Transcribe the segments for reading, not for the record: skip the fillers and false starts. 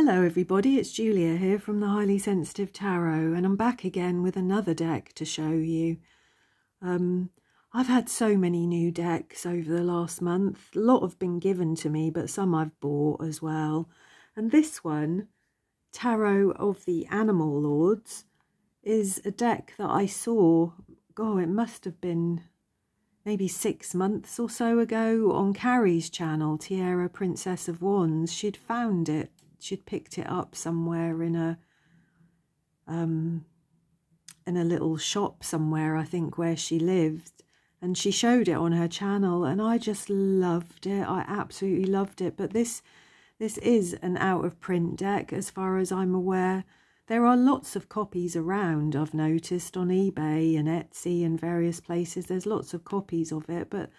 Hello everybody, it's Julia here from the Highly Sensitive Tarot, and I'm back again with another deck to show you. I've had so many new decks over the last month. A lot have been given to me, but some I've bought as well. And this one, Tarot of the Animal Lords, is a deck that I saw, it must have been maybe 6 months or so ago on Carrie's channel, Tiara Princess of Wands. She'd found it. She'd picked it up somewhere in a little shop somewhere, I think, where she lived, and she showed it on her channel, and I just loved it. I absolutely loved it. But this is an out of print deck as far as I'm aware. There are lots of copies around, I've noticed, on eBay and Etsy and various places. There's lots of copies of it, but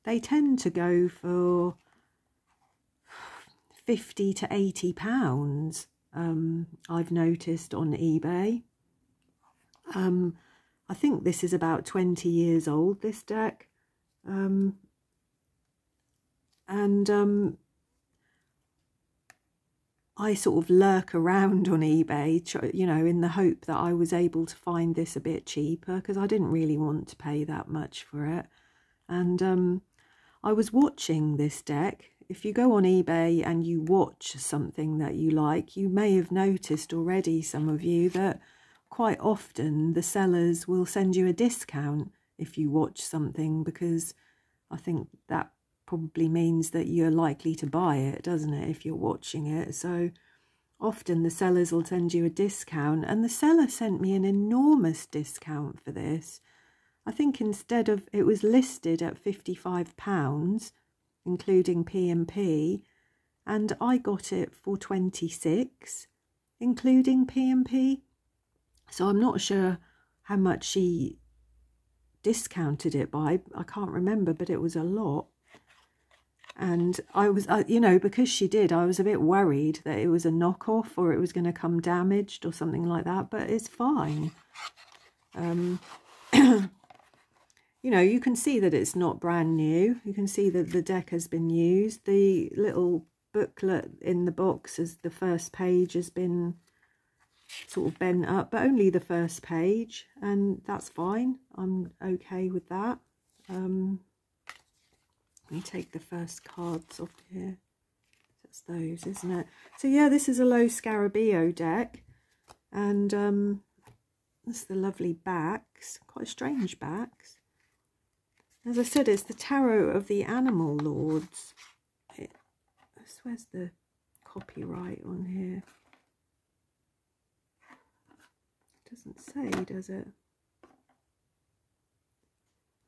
they tend to go for £50 to £80, I've noticed on eBay. I think this is about 20 years old, this deck. I sort of lurk around on eBay, you know, in the hope that I was able to find this a bit cheaper, because I didn't really want to pay that much for it. And I was watching this deck. If you go on eBay and you watch something that you like, you may have noticed already, some of you, that quite often the sellers will send you a discount if you watch something, because I think that probably means that you're likely to buy it, doesn't it, if you're watching it. So often the sellers will send you a discount, and the seller sent me an enormous discount for this. I think instead of, it was listed at £55, including P&P, and I got it for 26, including P&P. So I'm not sure how much she discounted it by. I can't remember, but it was a lot. And I was, you know, because she did, I was a bit worried that it was a knockoff or it was going to come damaged or something like that, but it's fine. You know, you can see that it's not brand new. You can see that the deck has been used. The little booklet in the box, as the first page, has been sort of bent up, but only the first page, and that's fine. I'm okay with that. Let me take the first cards off here. That's those, isn't it? So yeah, this is a low Scarabeo deck, and that's the lovely backs, quite strange backs. As I said, it's the Tarot of the Animal Lords. Where's the copyright on here? It doesn't say, does it? I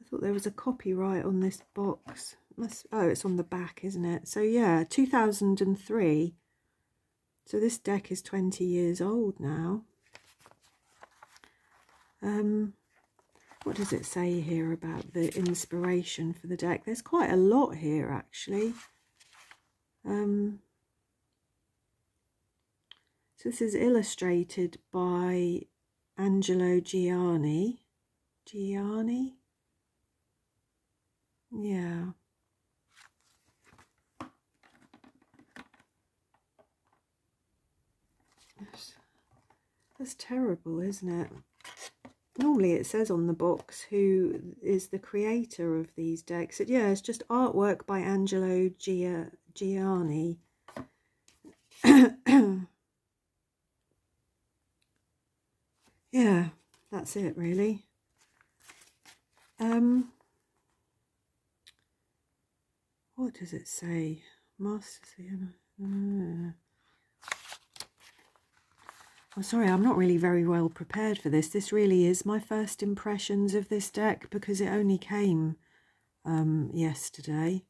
thought there was a copyright on this box. Oh, it's on the back, isn't it? So yeah, 2003. So this deck is 20 years old now. What does it say here about the inspiration for the deck? There's quite a lot here, actually. So this is illustrated by Angelo Gianni. Gianni? Yeah. That's terrible, isn't it? Normally it says on the box who is the creator of these decks. Yeah, it's just artwork by Angelo Gianni. Yeah, that's it really. What does it say? I'm sorry, I'm not really very well prepared for this. This really is my first impressions of this deck, because it only came yesterday.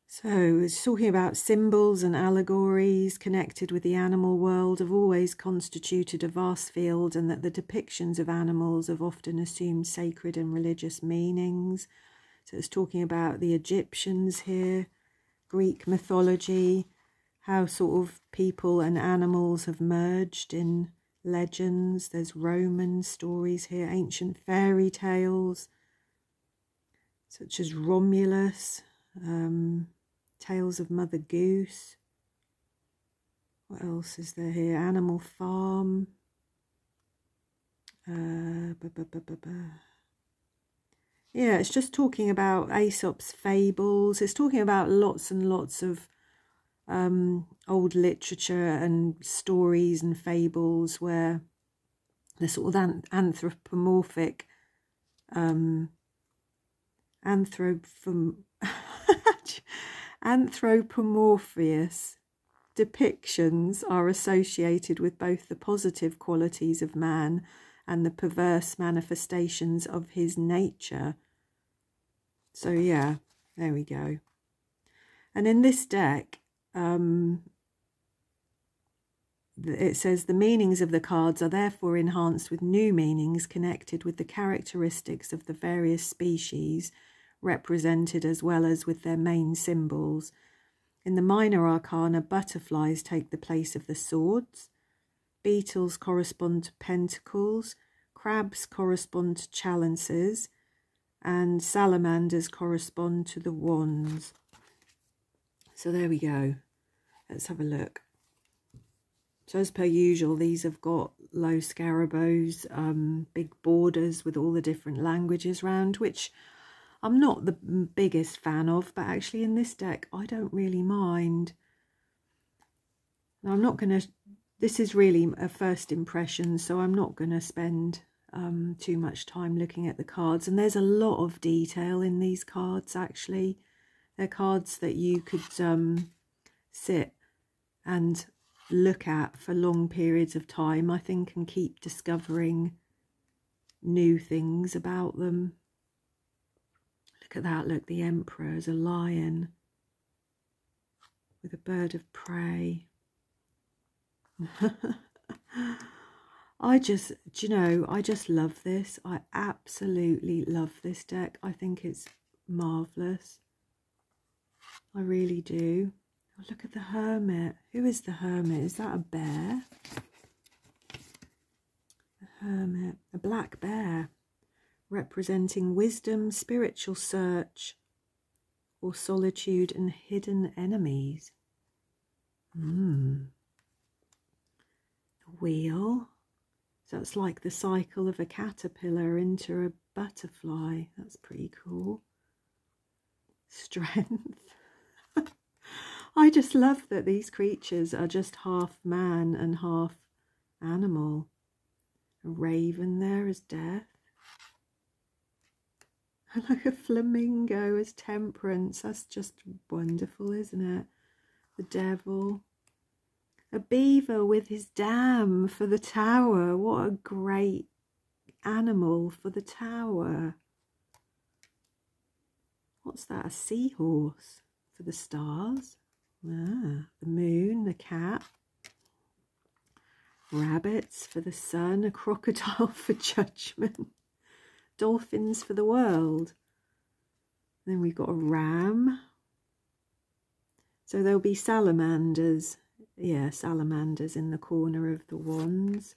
So it's talking about symbols and allegories connected with the animal world have always constituted a vast field, and that the depictions of animals have often assumed sacred and religious meanings. So it's talking about the Egyptians here, Greek mythology, how sort of people and animals have merged in legends. There's Roman stories here, ancient fairy tales, such as Romulus, Tales of Mother Goose. What else is there here? Animal Farm. Yeah, it's just talking about Aesop's fables. It's talking about lots and lots of old literature and stories and fables where the sort of anthropomorphic anthropomorphious depictions are associated with both the positive qualities of man and the perverse manifestations of his nature. So yeah, there we go. And in this deck, it says the meanings of the cards are therefore enhanced with new meanings connected with the characteristics of the various species represented, as well as with their main symbols. In the minor arcana, butterflies take the place of the swords, beetles correspond to pentacles, crabs correspond to chalices, and salamanders correspond to the wands. So there we go. Let's have a look. So as per usual, these have got low scarabos, big borders with all the different languages round, which I'm not the biggest fan of, but actually in this deck, I don't really mind. Now, I'm not going to, this is really a first impression, so I'm not going to spend too much time looking at the cards. And there's a lot of detail in these cards, actually. They're cards that you could sit and look at for long periods of time, I think, and keep discovering new things about them. Look at that, look, the Emperor is a lion with a bird of prey. I just, do you know, I just love this. I absolutely love this deck. I think it's marvellous. I really do. Oh, look at the Hermit. Who is the Hermit? Is that a bear? The Hermit, a black bear, representing wisdom, spiritual search, or solitude and hidden enemies. The wheel. So that's like the cycle of a caterpillar into a butterfly. That's pretty cool. Strength. I just love that these creatures are just half man and half animal. A raven there as death. Like a flamingo as temperance. That's just wonderful, isn't it? The devil. A beaver with his dam for the tower. What a great animal for the tower. What's that? A seahorse for the stars. Ah, the moon, the cat. Rabbits for the sun. A crocodile for judgment. Dolphins for the world. Then we've got a ram. So there'll be salamanders. Yeah, salamanders in the corner of the wands.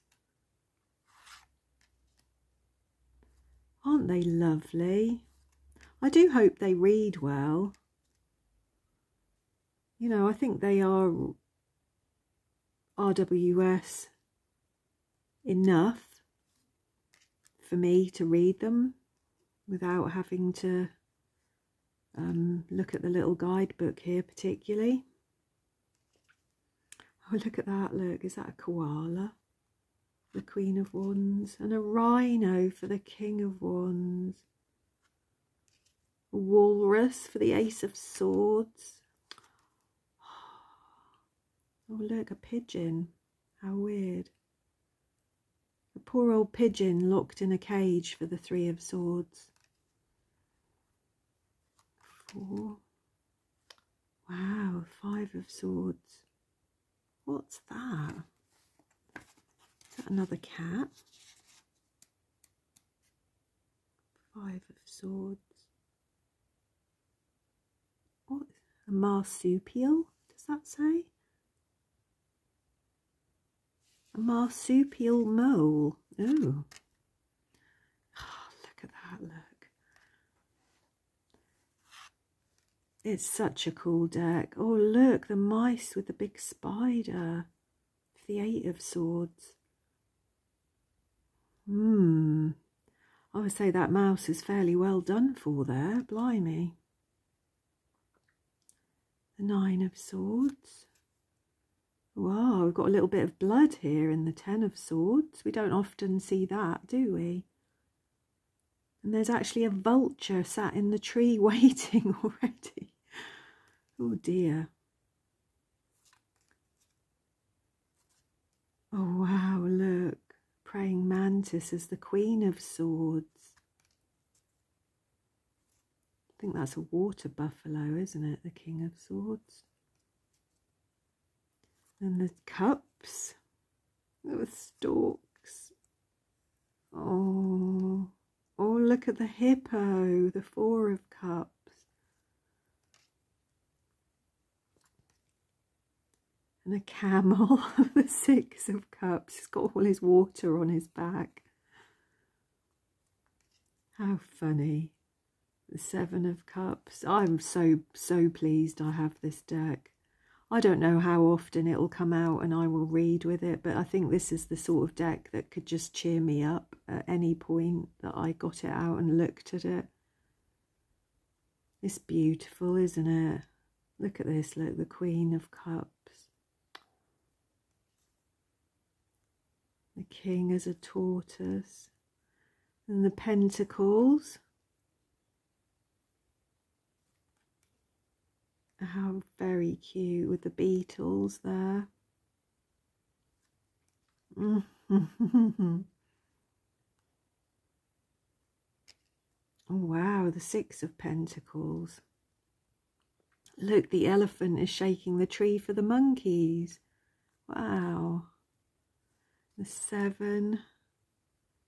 Aren't they lovely? I do hope they read well. You know, I think they are RWS enough for me to read them without having to look at the little guidebook here particularly. Oh, look at that, look, is that a koala? The Queen of Wands, and a rhino for the King of Wands. A walrus for the Ace of Swords. Oh, look, a pigeon. How weird. A poor old pigeon locked in a cage for the Three of Swords. 4. Wow, 5 of Swords. What's that? Is that another cat? 5 of Swords. What? A marsupial? Does that say? A marsupial mole. Ooh. Oh, look at that, look. It's such a cool deck. Oh, look, the mice with the big spider. The 8 of Swords. I would say that mouse is fairly well done for there. Blimey. The 9 of Swords. Wow, we've got a little bit of blood here in the 10 of Swords. We don't often see that, do we? And there's actually a vulture sat in the tree waiting already. Oh dear. Oh wow, look. Praying mantis as the Queen of Swords. I think that's a water buffalo, isn't it? The King of Swords. And the cups. The storks. Oh, look at the hippo, the 4 of cups. And a camel, the 6 of cups. He's got all his water on his back. How funny. The 7 of cups. I'm so pleased I have this deck. I don't know how often it'll come out and I will read with it, but I think this is the sort of deck that could just cheer me up at any point that I got it out and looked at it. It's beautiful, isn't it? Look at this, look, the Queen of Cups. The King as a tortoise. And the Pentacles. How very cute with the beetles there. Oh wow, the 6 of Pentacles. Look, the elephant is shaking the tree for the monkeys. Wow. The 7. I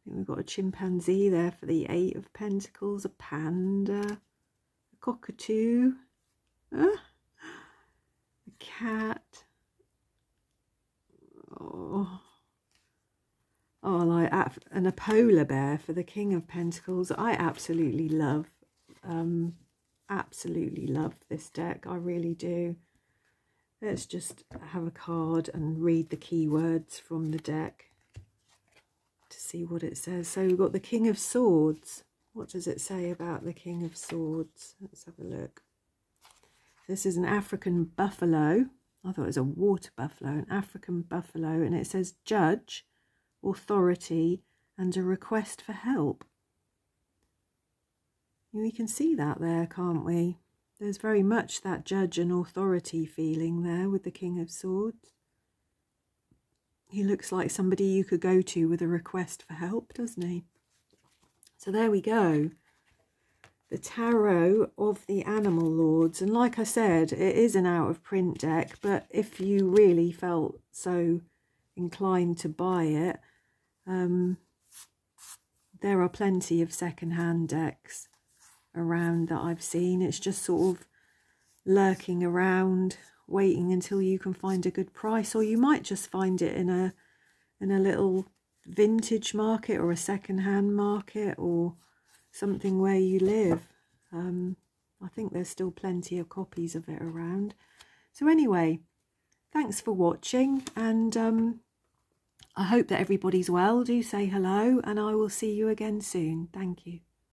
think we've got a chimpanzee there for the 8 of Pentacles. A panda. A cockatoo. A cat. Oh, like and a polar bear for the King of Pentacles. I absolutely love this deck. I really do. Let's just have a card and read the keywords from the deck to see what it says. So we've got the King of Swords. What does it say about the King of Swords? Let's have a look. This is an African buffalo. I thought it was a water buffalo, an African buffalo. And it says judge, authority, and a request for help. We can see that there, can't we? There's very much that judge and authority feeling there with the King of Swords. He looks like somebody you could go to with a request for help, doesn't he? So there we go. The Tarot of the Animal Lords. And like I said, it is an out of print deck, but if you really felt so inclined to buy it, there are plenty of second-hand decks around that I've seen. It's just sort of lurking around, waiting until you can find a good price, or you might just find it in a little vintage market or a second-hand market or something where you live. I think there's still plenty of copies of it around. So anyway, thanks for watching, and I hope that everybody's well. Do say hello, and I will see you again soon. Thank you.